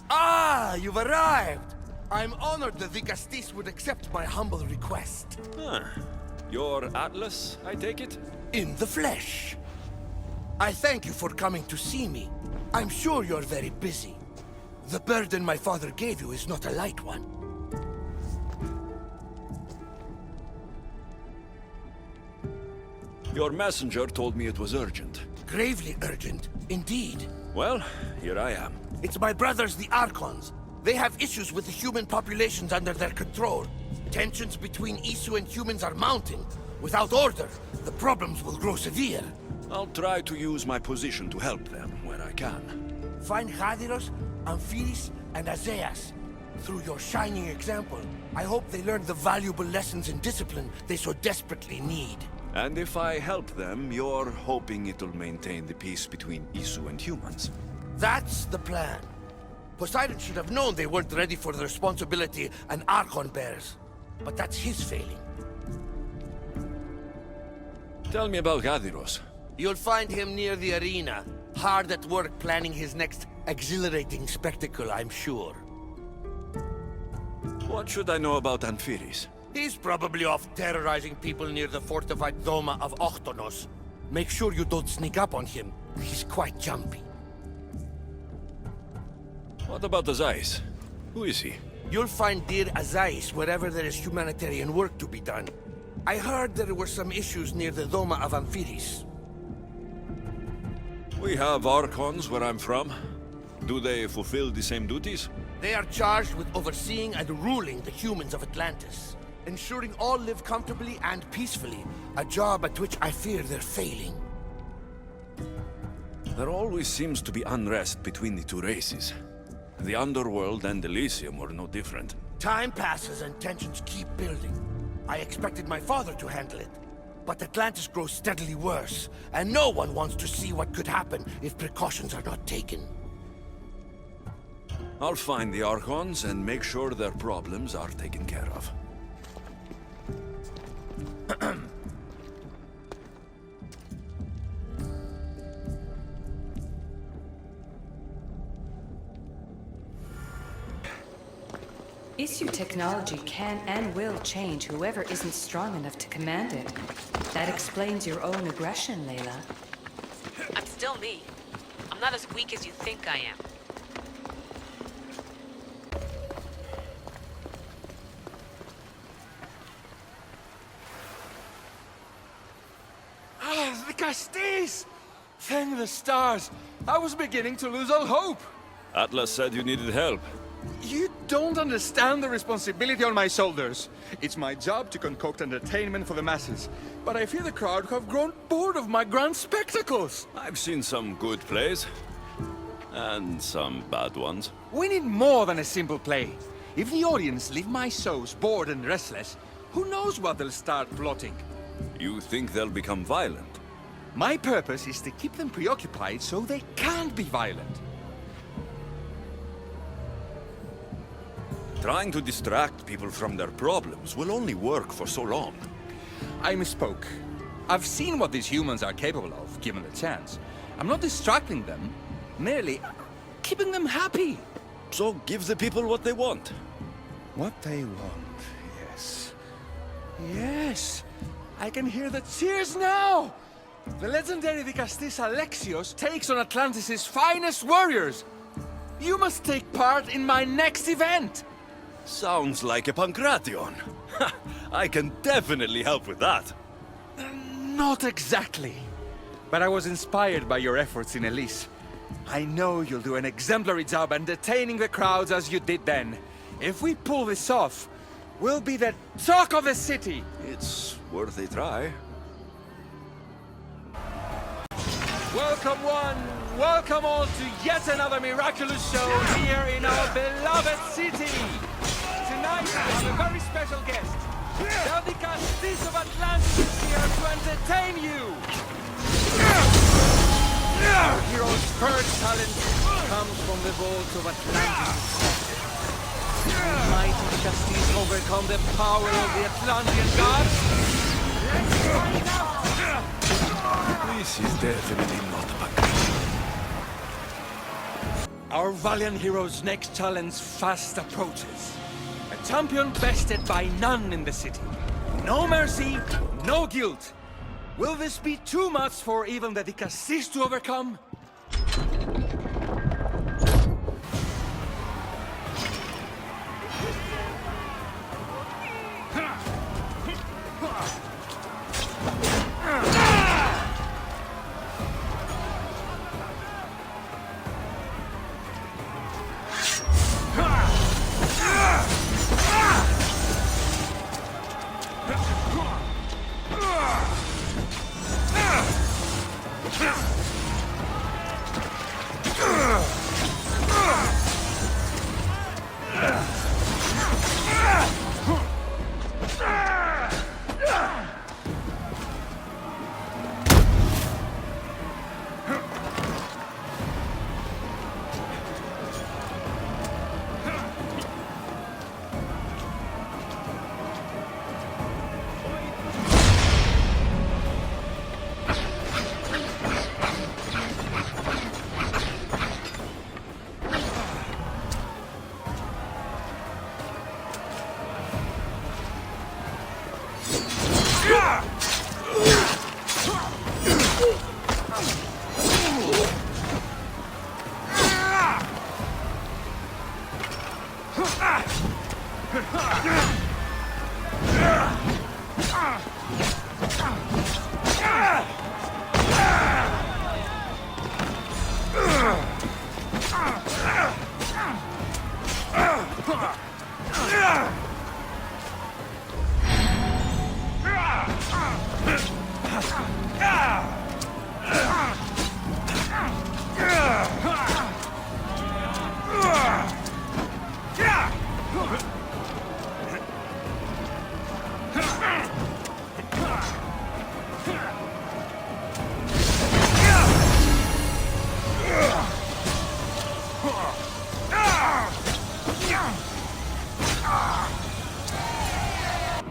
Ah, you've arrived! I'm honored that the Castis would accept my humble request. Huh. You're Atlas, I take it? In the flesh. I thank you for coming to see me. I'm sure you're very busy. The burden my father gave you is not a light one. Your messenger told me it was urgent. Gravely urgent, indeed. Well, here I am. It's my brothers, the Archons. They have issues with the human populations under their control. Tensions between Isu and humans are mounting. Without order, the problems will grow severe. I'll try to use my position to help them where I can. Find Hadiros, Amphiris, and Azeas. Through your shining example, I hope they learn the valuable lessons in discipline they so desperately need. And if I help them, you're hoping it'll maintain the peace between Isu and humans. That's the plan. Poseidon should have known they weren't ready for the responsibility an Archon bears. But that's his failing. Tell me about Gadiros. You'll find him near the arena, hard at work planning his next exhilarating spectacle, I'm sure. What should I know about Amphiris? He's probably off terrorizing people near the fortified Doma of Ochtonos. Make sure you don't sneak up on him. He's quite jumpy. What about Azais? Who is he? You'll find dear Azais wherever there is humanitarian work to be done. I heard there were some issues near the Doma of Amphiris. We have Archons where I'm from. Do they fulfill the same duties? They are charged with overseeing and ruling the humans of Atlantis. Ensuring all live comfortably and peacefully. A job at which I fear they're failing. There always seems to be unrest between the two races. The Underworld and Elysium were no different. Time passes and tensions keep building. I expected my father to handle it. But Atlantis grows steadily worse, and no one wants to see what could happen if precautions are not taken. I'll find the Archons and make sure their problems are taken care of. Isu technology can and will change whoever isn't strong enough to command it. That explains your own aggression, Layla. I'm still me. I'm not as weak as you think I am. Ah, the Castis! Thank the stars. I was beginning to lose all hope. Atlas said you needed help. You don't understand the responsibility on my shoulders. It's my job to concoct entertainment for the masses. But I fear the crowd have grown bored of my grand spectacles. I've seen some good plays. And some bad ones. We need more than a simple play. If the audience leave my shows bored and restless, who knows what they'll start plotting? You think they'll become violent? My purpose is to keep them preoccupied so they can't be violent. Trying to distract people from their problems will only work for so long. I misspoke. I've seen what these humans are capable of, given the chance. I'm not distracting them, merely keeping them happy. So give the people what they want. What they want, yes. Yes! I can hear the cheers now! The legendary Vicastis Alexios takes on Atlantis' finest warriors! You must take part in my next event! Sounds like a Pancration. I can definitely help with that. Not exactly. But I was inspired by your efforts in Elise. I know you'll do an exemplary job entertaining the crowds as you did then. If we pull this off, we'll be the talk of the city! It's worth a try. Welcome one, welcome all to yet another miraculous show here in our beloved city! Tonight we have a very special guest. The Castis of Atlantis is here to entertain you! Our hero's first talent comes from the vault of Atlantis. Will mighty Castis overcome the power of the Atlantean gods? Let's find out! This is definitely not Pancration. Our valiant hero's next challenge fast approaches. A champion bested by none in the city. No mercy, no guilt. Will this be too much for even the Dicastis to overcome?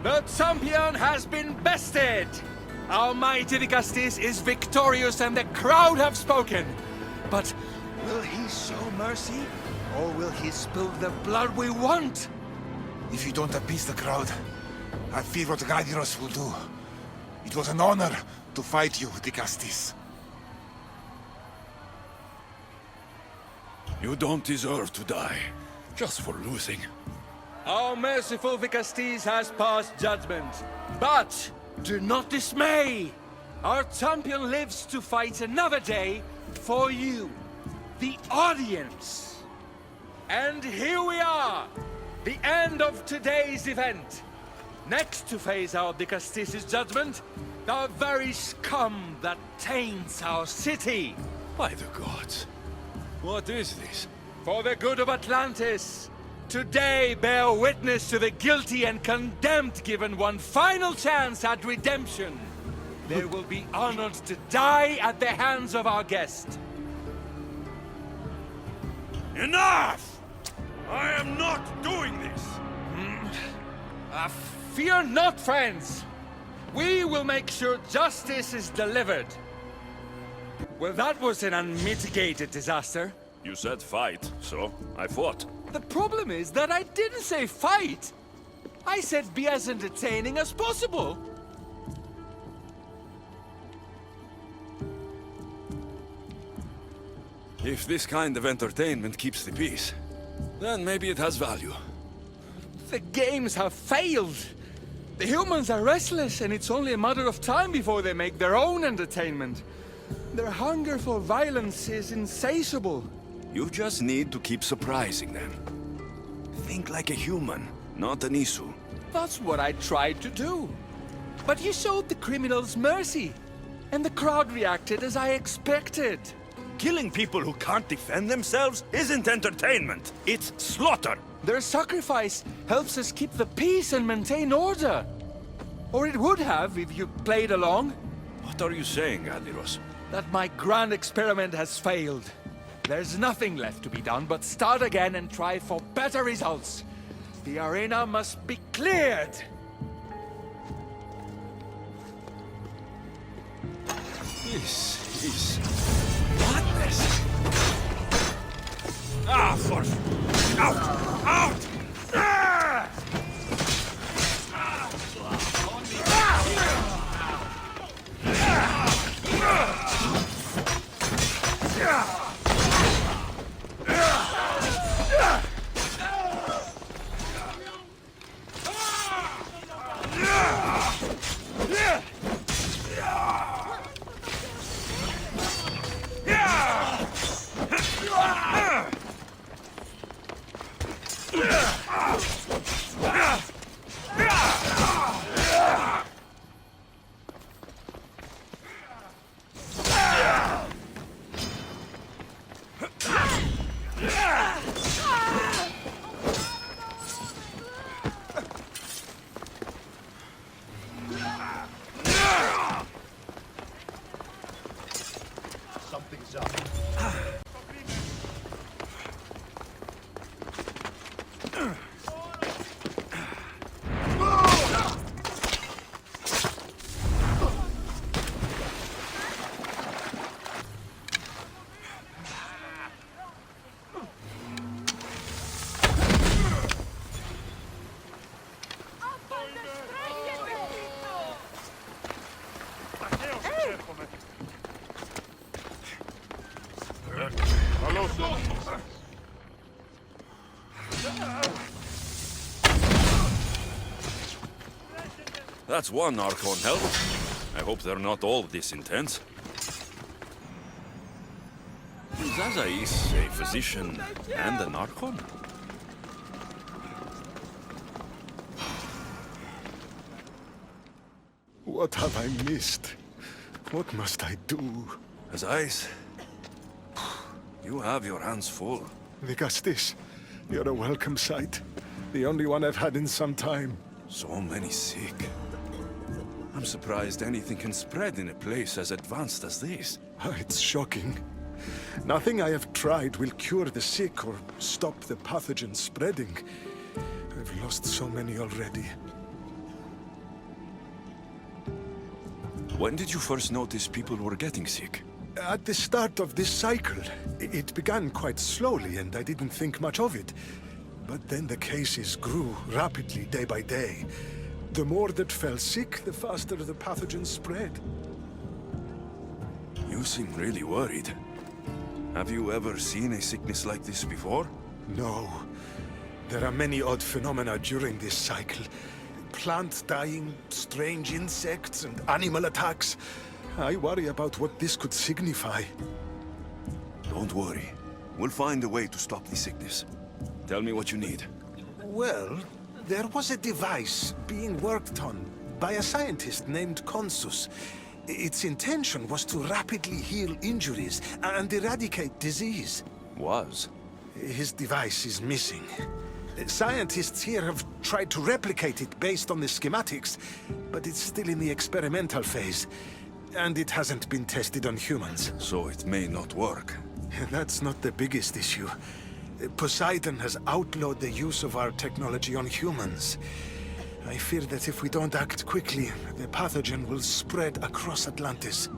The champion has been bested! Our mighty Dicastis is victorious and the crowd have spoken. But will he show mercy? Or will he spill the blood we want? If you don't appease the crowd, I fear what Gaidiros will do. It was an honor to fight you, Dicastis. You don't deserve to die, just for losing. Our merciful Dicastis has passed judgment. But do not dismay! Our champion lives to fight another day for you, the audience. And here we are, the end of today's event. Next to face our Dicastis' judgment, the very scum that taints our city. By the gods, what is this? For the good of Atlantis, today bear witness to the guilty and condemned given one final chance at redemption. They will be honored to die at the hands of our guest. Enough! I am not doing this! Fear not, friends! We will make sure justice is delivered. Well, that was an unmitigated disaster. You said fight, so I fought. The problem is that I didn't say fight. I said be as entertaining as possible. If this kind of entertainment keeps the peace, then maybe it has value. The games have failed. The humans are restless, and it's only a matter of time before they make their own entertainment. Their hunger for violence is insatiable. You just need to keep surprising them. Think like a human, not an Isu. That's what I tried to do. But you showed the criminals mercy, and the crowd reacted as I expected. Killing people who can't defend themselves isn't entertainment. It's slaughter. Their sacrifice helps us keep the peace and maintain order. Or it would have if you played along. What are you saying, Adiros? That my grand experiment has failed. There's nothing left to be done but start again and try for better results. The arena must be cleared. This is madness. Something's up. That's one Archon help. I hope they're not all this intense. Is Azais a physician and an Archon? What have I missed? What must I do? Azais, you have your hands full. Vigastis, you're a welcome sight. The only one I've had in some time. So many sick. I'm surprised anything can spread in a place as advanced as this. It's shocking. Nothing I have tried will cure the sick or stop the pathogen spreading. I've lost so many already. When did you first notice people were getting sick? At the start of this cycle, it began quite slowly and I didn't think much of it. But then the cases grew rapidly day by day. The more that fell sick, the faster the pathogen spread. You seem really worried. Have you ever seen a sickness like this before? No. There are many odd phenomena during this cycle. Plant dying, strange insects, and animal attacks. I worry about what this could signify. Don't worry. We'll find a way to stop the sickness. Tell me what you need. Well, there was a device being worked on by a scientist named Consus. Its intention was to rapidly heal injuries and eradicate disease. Was? His device is missing. Scientists here have tried to replicate it based on the schematics, but it's still in the experimental phase. And it hasn't been tested on humans. So it may not work. That's not the biggest issue. Poseidon has outlawed the use of our technology on humans. I fear that if we don't act quickly, the pathogen will spread across Atlantis.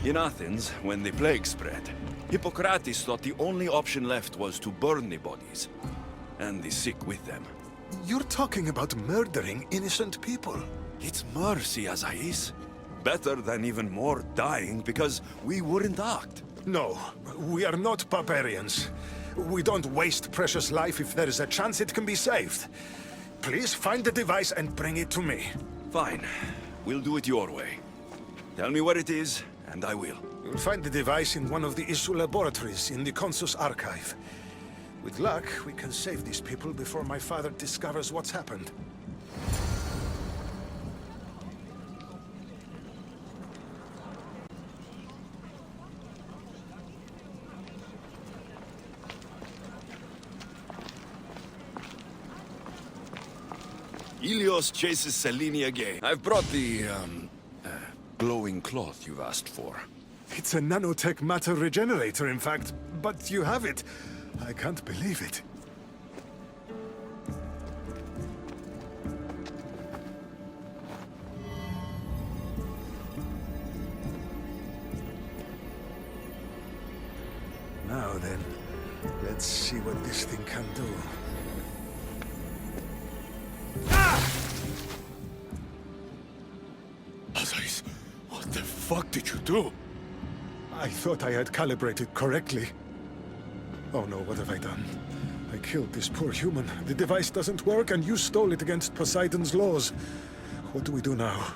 In Athens, when the plague spread, Hippocrates thought the only option left was to burn the bodies, and the sick with them. You're talking about murdering innocent people. It's mercy, Azais. Better than even more dying because we wouldn't act. No, we are not barbarians. We don't waste precious life if there is a chance it can be saved. Please find the device and bring it to me. Fine. We'll do it your way. Tell me where it is, and I will. You'll find the device in one of the issue laboratories in the Consus archive. With luck, we can save these people before my father discovers what's happened. Ilios chases Selene again. I've brought the, glowing cloth you've asked for. It's a nanotech matter regenerator, in fact. But you have it. I can't believe it. Now then, let's see what this thing can do. Odyssey, what the fuck did you do? I thought I had calibrated correctly. Oh no, what have I done? I killed this poor human. The device doesn't work, and you stole it against Poseidon's laws. What do we do now?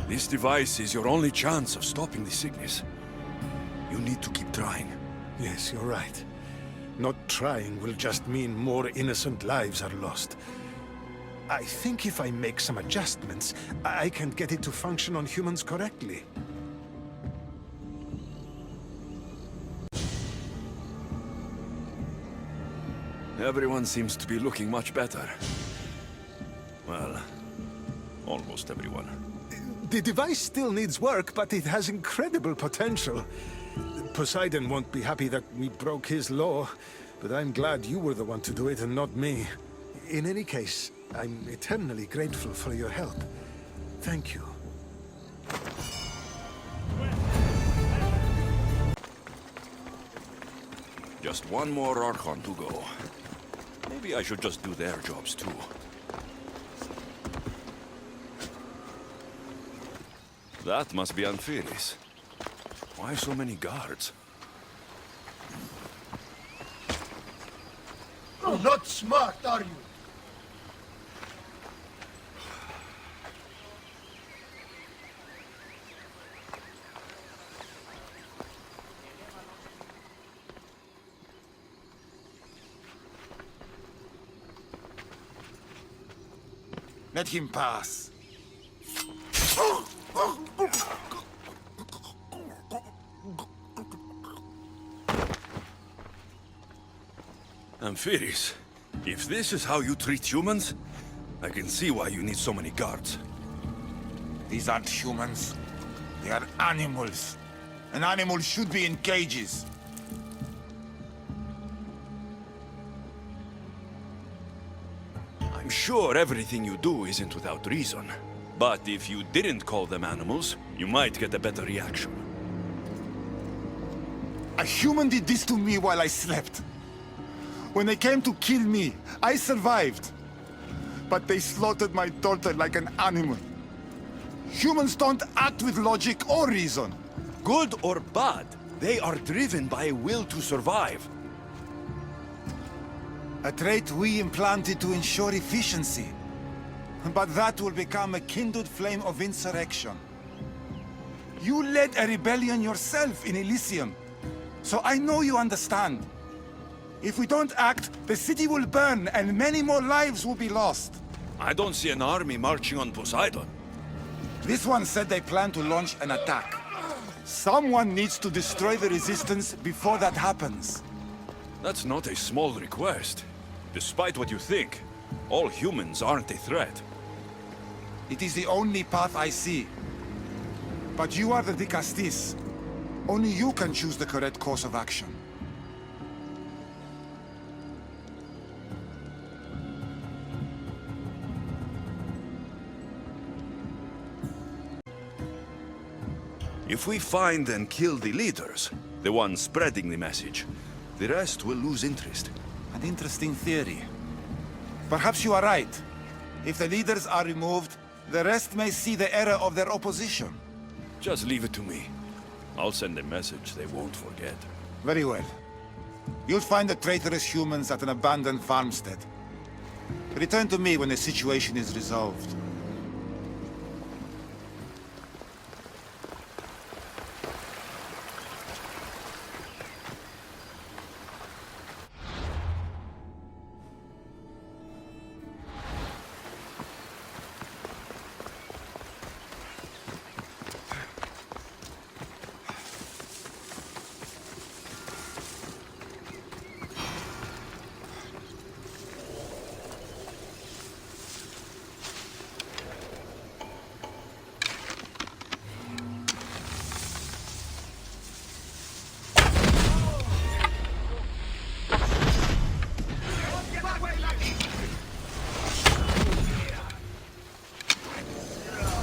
This device is your only chance of stopping the sickness. You need to keep trying. Yes, you're right. Not trying will just mean more innocent lives are lost. I think if I make some adjustments, I can get it to function on humans correctly. Everyone seems to be looking much better. Well, almost everyone. The device still needs work, but it has incredible potential. Poseidon won't be happy that we broke his law, but I'm glad you were the one to do it and not me. In any case, I'm eternally grateful for your help. Thank you. Just one more Archon to go. Maybe I should just do their jobs too. That must be Amphiris. Why so many guards? You're not smart, are you? Let him pass. Amphiris, if this is how you treat humans, I can see why you need so many guards. These aren't humans. They are animals. An animal should be in cages. I'm sure everything you do isn't without reason. But if you didn't call them animals, you might get a better reaction. A human did this to me while I slept. When they came to kill me, I survived. But they slaughtered my daughter like an animal. Humans don't act with logic or reason. Good or bad, they are driven by a will to survive. A trait we implanted to ensure efficiency. But that will become a kindled flame of insurrection. You led a rebellion yourself in Elysium. So I know you understand. If we don't act, the city will burn and many more lives will be lost. I don't see an army marching on Poseidon. This one said they plan to launch an attack. Someone needs to destroy the resistance before that happens. That's not a small request. Despite what you think, all humans aren't a threat. It is the only path I see. But you are the Dicastis. Only you can choose the correct course of action. If we find and kill the leaders, the ones spreading the message, the rest will lose interest. An interesting theory. Perhaps you are right. If the leaders are removed, the rest may see the error of their opposition. Just leave it to me. I'll send a message they won't forget. Very well. You'll find the traitorous humans at an abandoned farmstead. Return to me when the situation is resolved.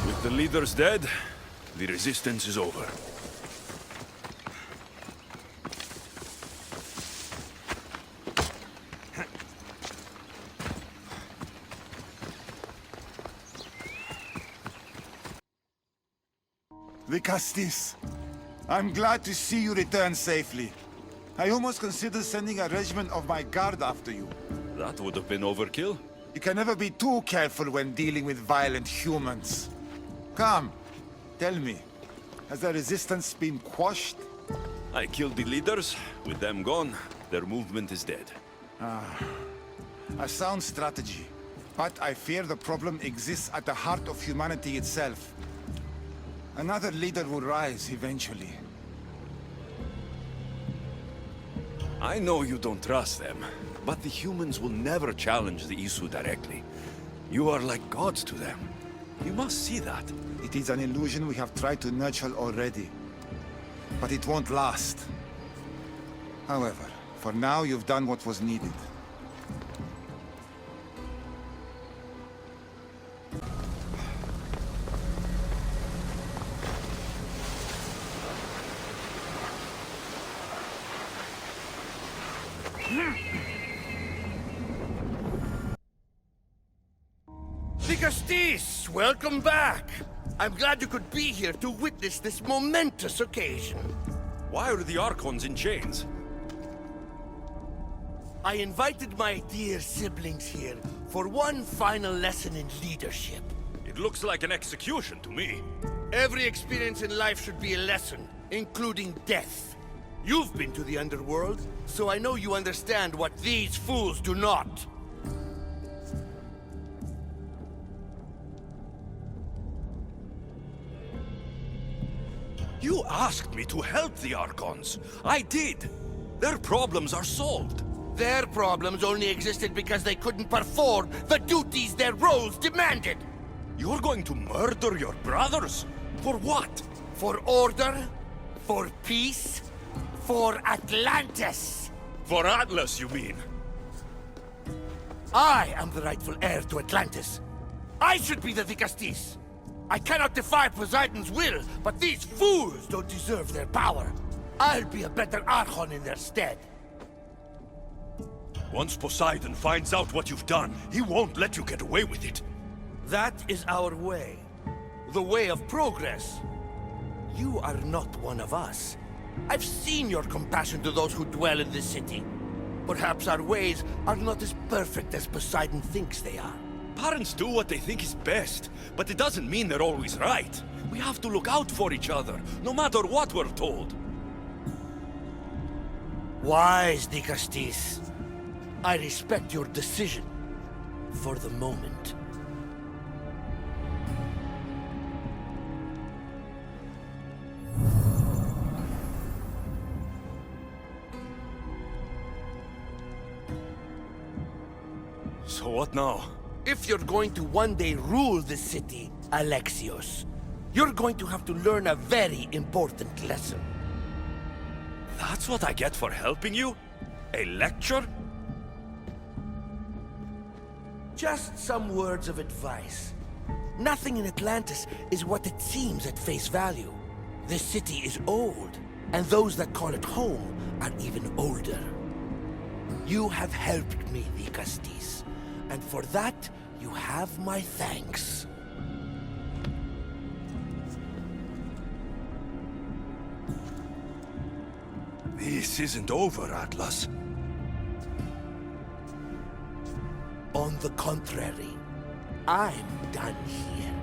With the leaders dead, the resistance is over. Vicastis, I'm glad to see you return safely. I almost considered sending a regiment of my guard after you. That would have been overkill. You can never be too careful when dealing with violent humans. Come, tell me, has the resistance been quashed? I killed the leaders. With them gone, their movement is dead. A sound strategy. But I fear the problem exists at the heart of humanity itself. Another leader will rise eventually. I know you don't trust them, but the humans will never challenge the Isu directly. You are like gods to them. You must see that. It is an illusion we have tried to nurture already. But it won't last. However, for now you've done what was needed. Vicastis, welcome back. I'm glad you could be here to witness this momentous occasion. Why are the Archons in chains? I invited my dear siblings here for one final lesson in leadership. It looks like an execution to me. Every experience in life should be a lesson, including death. You've been to the underworld, so I know you understand what these fools do not. You asked me to help the Archons. I did. Their problems are solved. Their problems only existed because they couldn't perform the duties their roles demanded. You're going to murder your brothers? For what? For order, for peace, for Atlantis. For Atlas, you mean? I am the rightful heir to Atlantis. I should be the Vicastis. I cannot defy Poseidon's will, but these fools don't deserve their power. I'll be a better Archon in their stead. Once Poseidon finds out what you've done, he won't let you get away with it. That is our way. The way of progress. You are not one of us. I've seen your compassion to those who dwell in this city. Perhaps our ways are not as perfect as Poseidon thinks they are. Parents do what they think is best, but it doesn't mean they're always right. We have to look out for each other, no matter what we're told. Wise, Vicastis. I respect your decision. For the moment. So what now? If you're going to one day rule the city, Alexios, you're going to have to learn a very important lesson. That's what I get for helping you? A lecture? Just some words of advice. Nothing in Atlantis is what it seems at face value. This city is old, and those that call it home are even older. You have helped me, Vicastis, and for that, you have my thanks. This isn't over, Atlas. On the contrary, I'm done here.